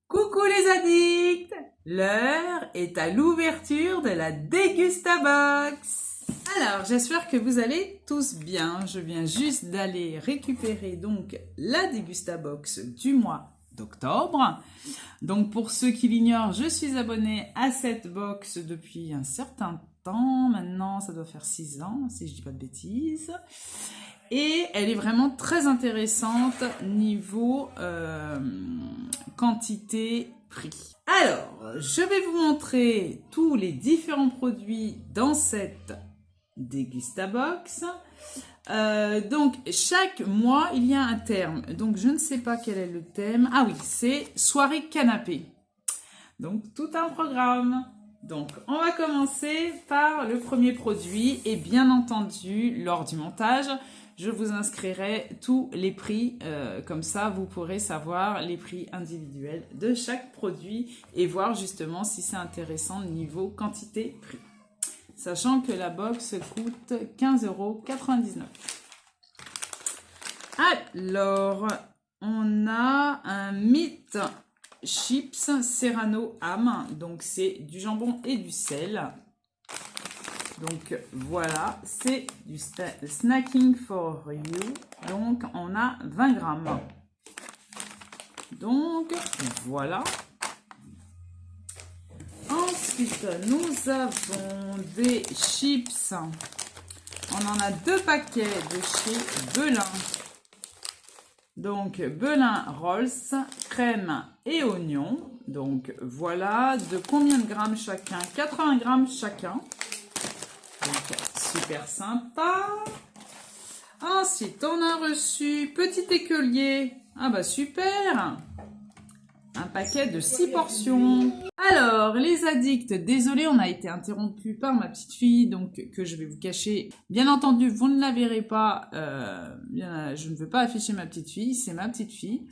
Coucou les addicts! L'heure est à l'ouverture de la Dégustabox. Alors, j'espère que vous allez tous bien. Je viens juste d'aller récupérer donc la Dégustabox du mois d'octobre. Donc, pour ceux qui l'ignorent, je suis abonnée à cette box depuis un certain temps. Maintenant, ça doit faire 6 ans, si je dis pas de bêtises. Et elle est vraiment très intéressante niveau quantité-prix. Alors, je vais vous montrer tous les différents produits dans cette Dégustabox. Donc, chaque mois, il y a un thème. Donc, je ne sais pas quel est le thème. Ah oui, c'est soirée canapé. Donc, tout un programme. Donc, on va commencer par le premier produit. Et bien entendu, lors du montage, je vous inscrirai tous les prix. Comme ça, vous pourrez savoir les prix individuels de chaque produit et voir justement si c'est intéressant niveau quantité-prix. Sachant que la box coûte 15,99 €. Alors, on a un Meat Chips Serrano Ham. Donc, c'est du jambon et du sel. Donc, voilà, c'est du snacking for you. Donc, on a 20 grammes. Donc, voilà. Ensuite, nous avons des chips. On en a 2 paquets de chez Belin. Donc, Belin Rolls, crème et oignon. Donc, voilà. De combien de grammes chacun? 80 grammes chacun. Donc, super sympa. Ensuite, on a reçu petit écolier. Ah bah super. Un paquet de 6 portions. Alors, les addicts, désolé, on a été interrompu par ma petite fille, donc que je vais vous cacher. Bien entendu, vous ne la verrez pas. Je ne veux pas afficher ma petite fille, c'est ma petite fille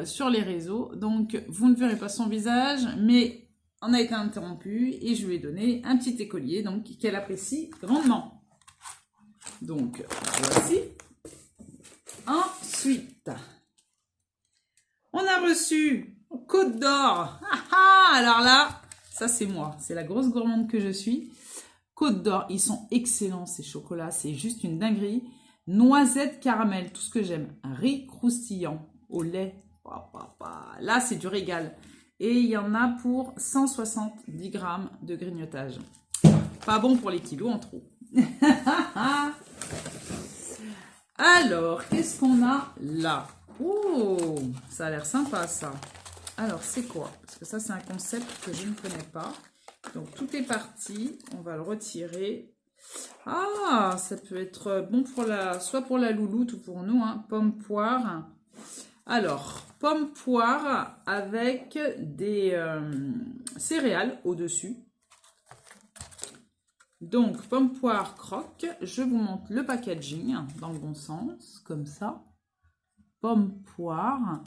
sur les réseaux. Donc, vous ne verrez pas son visage, mais on a été interrompu et je lui ai donné un petit écolier, donc qu'elle apprécie grandement. Donc, voici. Ensuite, on a reçu Côte d'Or. Alors là, ça c'est moi. C'est la grosse gourmande que je suis. Côte d'Or, ils sont excellents ces chocolats. C'est juste une dinguerie. Noisette caramel, tout ce que j'aime. Riz croustillant au lait. Là, c'est du régal. Et il y en a pour 170 grammes de grignotage. Pas bon pour les kilos en trop. Alors, qu'est-ce qu'on a là? Oh, ça a l'air sympa ça. Alors, c'est quoi? Parce que ça, c'est un concept que je ne connais pas. Donc, tout est parti. On va le retirer. Ah, ça peut être bon pour soit pour la louloute ou pour nous. Hein. Pomme poire. Alors, pomme poire avec des céréales au-dessus. Donc, pomme poire croque. Je vous montre le packaging dans le bon sens, comme ça. Pomme poire.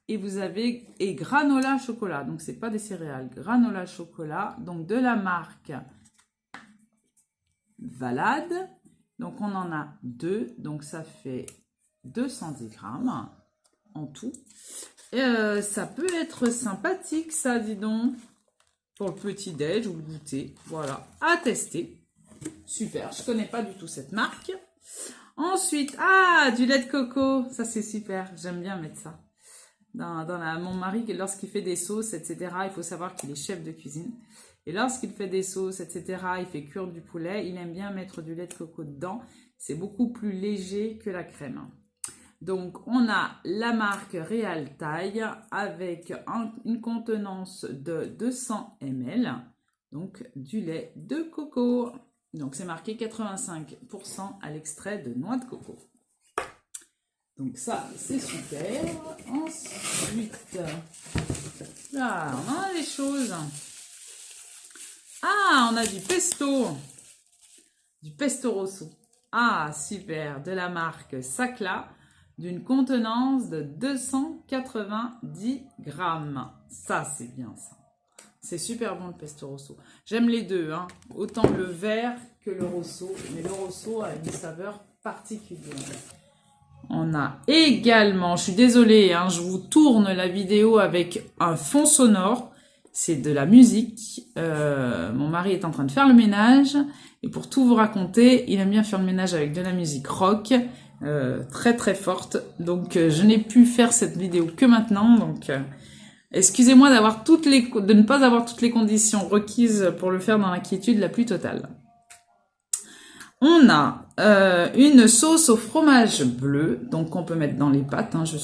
Et vous avez granola chocolat. Donc, c'est pas des céréales. Granola chocolat. Donc, de la marque Valade. Donc, on en a 2. Donc, ça fait 210 grammes en tout. Et, ça peut être sympathique, ça, dis donc. Pour le petit-déj ou le goûter. Voilà. À tester. Super. Je connais pas du tout cette marque. Ensuite, du lait de coco. Ça, c'est super. J'aime bien mettre ça. Mon mari, lorsqu'il fait des sauces, etc., il faut savoir qu'il est chef de cuisine. Et lorsqu'il fait des sauces, etc., il fait cuire du poulet, il aime bien mettre du lait de coco dedans. C'est beaucoup plus léger que la crème. Donc, on a la marque Real Taille avec une contenance de 200 ml. Donc, du lait de coco. Donc, c'est marqué 85% à l'extrait de noix de coco. Donc, ça, c'est super. Ensuite, là, on a des choses. Ah, on a du pesto. Du pesto rosso. Ah, super. De la marque Sacla. D'une contenance de 290 grammes. Ça, c'est bien ça. C'est super bon le pesto rosso. J'aime les deux, hein. Autant le vert que le rosso. Mais le rosso a une saveur particulière. On a également, je suis désolée, hein, je vous tourne la vidéo avec un fond sonore. C'est de la musique. Mon mari est en train de faire le ménage. Et pour tout vous raconter, il aime bien faire le ménage avec de la musique rock. Très très forte. Donc je n'ai pu faire cette vidéo que maintenant. Donc excusez-moi de ne pas avoir toutes les conditions requises pour le faire dans l'inquiétude la plus totale. On a une sauce au fromage bleu, donc on peut mettre dans les pâtes, hein, je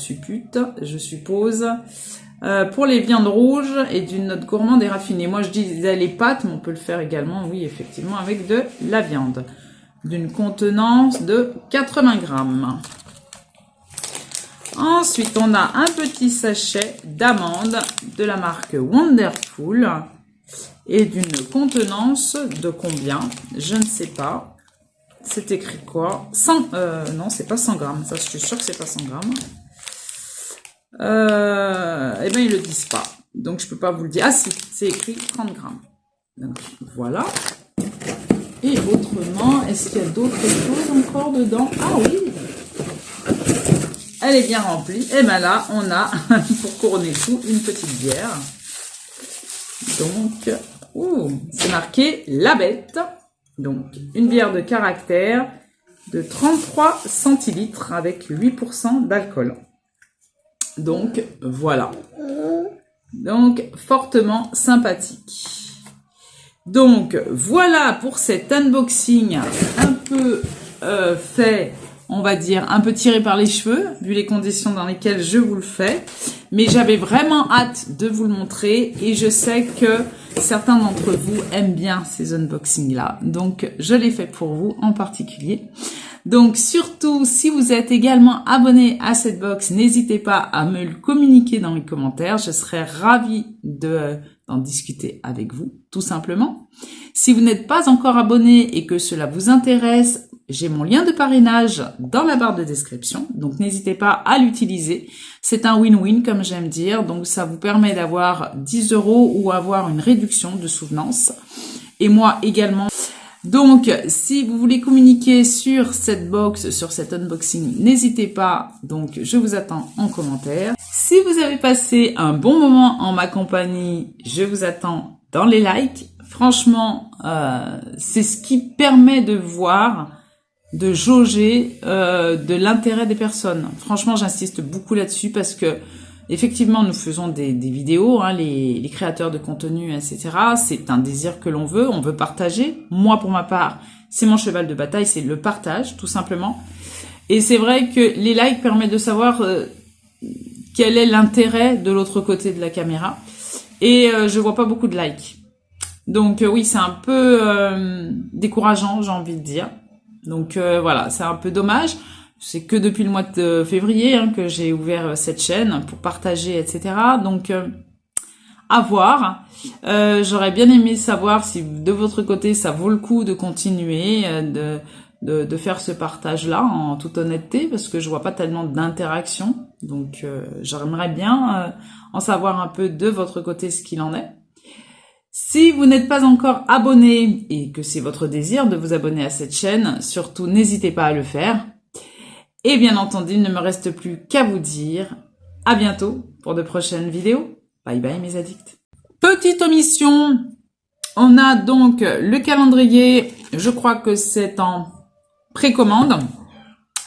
suppose. Pour les viandes rouges et d'une note gourmande et raffinée. Moi je disais les pâtes, mais on peut le faire également, oui, effectivement, avec de la viande. D'une contenance de 80 grammes. Ensuite, on a un petit sachet d'amandes de la marque Wonderful et d'une contenance de combien? Je ne sais pas. C'est écrit quoi? 100, non, c'est pas 100 grammes. Ça, je suis sûre que c'est pas 100 grammes. Eh bien, ils le disent pas. Donc, je peux pas vous le dire. Ah si, c'est écrit 30 grammes. Donc, voilà. Et autrement, est-ce qu'il y a d'autres choses encore dedans? Ah oui! Elle est bien remplie. Et bien là, on a, pour couronner tout, une petite bière. Donc, c'est marqué La Bête. Donc, une bière de caractère de 33 centilitres avec 8% d'alcool. Donc, voilà. Donc, fortement sympathique. Donc, voilà pour cet unboxing un peu fait, on va dire, un peu tiré par les cheveux, vu les conditions dans lesquelles je vous le fais. Mais j'avais vraiment hâte de vous le montrer et je sais que certains d'entre vous aiment bien ces unboxings-là. Donc, je l'ai fait pour vous en particulier. Donc, surtout, si vous êtes également abonné à cette box, n'hésitez pas à me le communiquer dans les commentaires. Je serais ravie d'en discuter avec vous, tout simplement. Si vous n'êtes pas encore abonné et que cela vous intéresse, j'ai mon lien de parrainage dans la barre de description, donc n'hésitez pas à l'utiliser. C'est un win-win, comme j'aime dire, donc ça vous permet d'avoir 10 € ou avoir une réduction de souvenance. Et moi également. Donc, si vous voulez communiquer sur cette box, sur cet unboxing, n'hésitez pas. Donc, je vous attends en commentaire. Si vous avez passé un bon moment en ma compagnie, je vous attends dans les likes. Franchement, c'est ce qui permet de voir, de jauger de l'intérêt des personnes. Franchement, j'insiste beaucoup là-dessus parce que effectivement, nous faisons des vidéos, hein, les créateurs de contenu, etc. C'est un désir que l'on veut, on veut partager. Moi, pour ma part, c'est mon cheval de bataille, c'est le partage, tout simplement. Et c'est vrai que les likes permettent de savoir quel est l'intérêt de l'autre côté de la caméra. Et je vois pas beaucoup de likes. Donc oui, c'est un peu décourageant, j'ai envie de dire. Donc voilà, c'est un peu dommage. C'est que depuis le mois de février que j'ai ouvert cette chaîne pour partager, etc. Donc, à voir. J'aurais bien aimé savoir si de votre côté, ça vaut le coup de continuer, de faire ce partage-là en toute honnêteté, parce que je vois pas tellement d'interaction. Donc, j'aimerais bien en savoir un peu de votre côté ce qu'il en est. Si vous n'êtes pas encore abonné et que c'est votre désir de vous abonner à cette chaîne, surtout n'hésitez pas à le faire. Et bien entendu, il ne me reste plus qu'à vous dire à bientôt pour de prochaines vidéos. Bye bye mes addicts. Petite omission, on a donc le calendrier, je crois que c'est en précommande.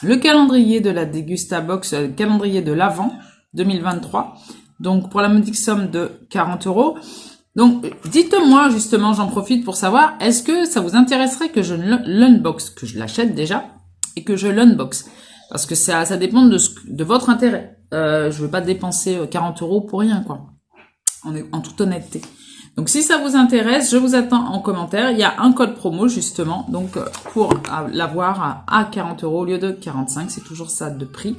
Le calendrier de la Degustabox, le calendrier de l'Avent 2023. Donc pour la modique somme de 40 €. Donc dites-moi justement, j'en profite pour savoir, est-ce que ça vous intéresserait que je l'unbox, que je l'achète déjà et que je l'unbox? Parce que ça dépend de votre intérêt. Je veux pas dépenser 40 € pour rien, quoi. En toute honnêteté. Donc, si ça vous intéresse, je vous attends en commentaire. Il y a un code promo, justement. Donc, pour l'avoir à 40 € au lieu de 45, c'est toujours ça de prix.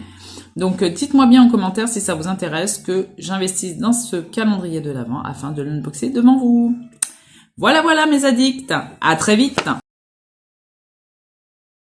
Donc, dites-moi bien en commentaire si ça vous intéresse que j'investisse dans ce calendrier de l'Avent afin de l'unboxer devant vous. Voilà, voilà, mes addicts. À très vite.